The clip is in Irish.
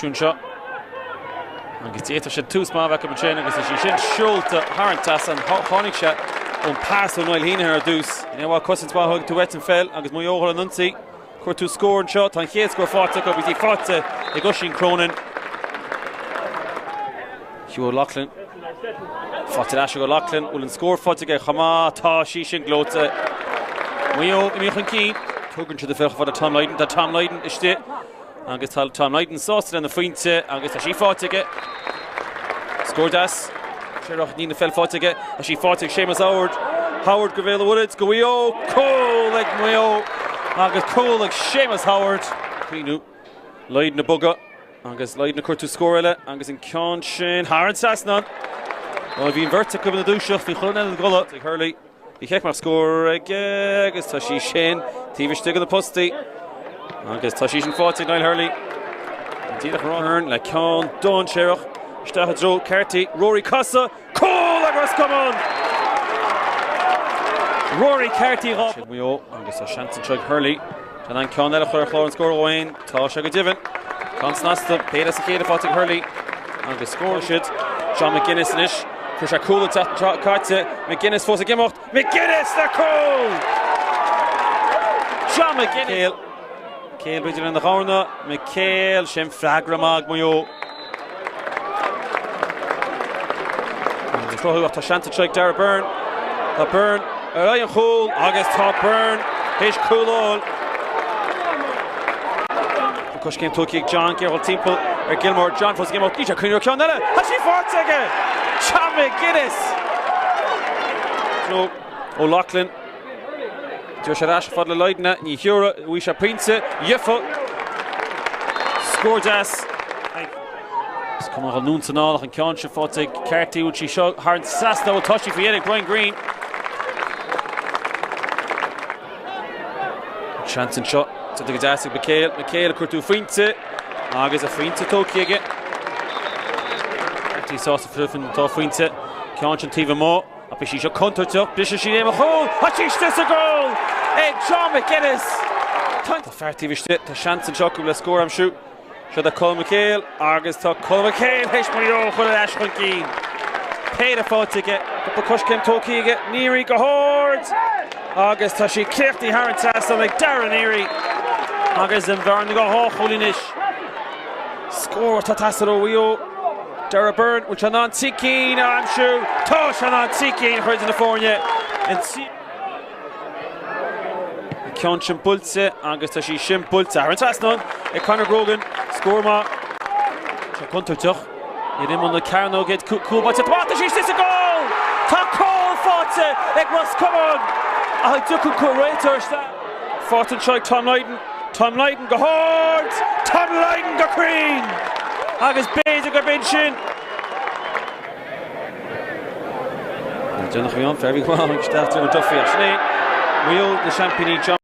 Siún seo. Agus étar sé tús má bhecha an sin agus sí sin siúlta Harantas an tháinig sé ón pás ó Noel híine ar dús. Bhá cosint bá thug tú wet an fel agus mú óhol an nunsaí. Cuir tú scór an seo, tá chéad scór fáte go bhí fáte i gosín Cronin. Hugh O'Loughlin. Fáte eise go Loughlin, bhfuil an scór fáte go chamá tá sí sin glóta. Mayo i Buaicphointí, tugann siad a bheith fád a Tom Lydon, tá Tom Lydon iste. Agus tá Tom Lydon sásta an Buaicphointe agus tá sí fáte go. Scór das. Seirach ní na fel fáte go. A sí fáte Seamus Howard go bhéal a Wooded, go Eo, cóil ag Mayo. Agus cóil ag Seamus Howard. Clínú. Lydon na buga. Agus Lydon na cuirtú scór eile. Agus an ceann sin Haran Sasnan. Bhí an bhirrta go na dúiseach bhí chun an gola ag Hurley. Bhí check mar scór ag agus tá sí sin tíbhiste go na postaí. Agus tá sí sin fáte Niall Hurley. Díach Ron le ceann Don Seirach. Stachad dro Carty, Rory Casa, cóil ag Roscommon. Rory Carty rá. Mayo agus tá seansan treig Hurley. Tá an ceann eile chuir chlár an scór óhain. Tá se go divan. Ceannais Peile sa chéad fáte Hurley. Agus scór siad John McGuinness inis. Chuir se cúla cáte. McGuinness fós a gimocht. McGuinness na cóil! John McGuinness. Céal beidir in na chána. McCéal sin freagramag Mayo. Tá seanta treig Dara Byrne. Tá Byrne ar an chúl agus tá Byrne héis cúláil. Cos céim tóí ag John Gerald timppel ar Gilmore. John fós gimocht. Ní se cúnú ceann eile. Tá sí fáte aige. John McGuinness. O'Loughlin. Dúir sé ráis fad le Lydon ní hiúra bhí sé prinsa. Ifa. Scór das. Come on, noon tonight. And ceann se fáte Carty úd sí seo Haran Sasna ó toisí fiad Brian Green. Chance an shot. So the Gadassi McCéal a cuirtú Buaicphointí agus a Buaicphointí tóí aige. Carty sásta frúfin tá Buaicphointí. Ceann sin tíomh má a bhí sí seo contarteach. Bhí sí éim a chóil. A sí stis a gól! John McGuinness. Tá feartí bhiste tá seansa an seo go le scór am siú. Seo a Colm McCéal agus tá Colm McCéal héis Mayo chuil leis chun cín. Péad a fáte aige. Go coscéim tóí aige. Nírí go háirt. Agus tá sí cleachtaí Haran Sasna ag Darren Neary. Agus an bharn go háchúlinis. Scór tá tasar ó Mayo. Dara Byrne bhfuil an tícín am siú. Tá an tícín chuid in na fórne. Ceann sin builte agus tá sí sin builte. Haran Sasna ag Conor Grogan. Scór má. Se contarteach. I dim na Carno get cúlbáte. Tá sí stis a gól! Tá cóil fáte ag Roscommon. I took a curator fought and tried Tom Lydon. Tom Lydon go hard. Tom Lydon go green. Agus Beide go benching. Dynach fi on for everyone. Starting with Duffy actually. Wheel the championship.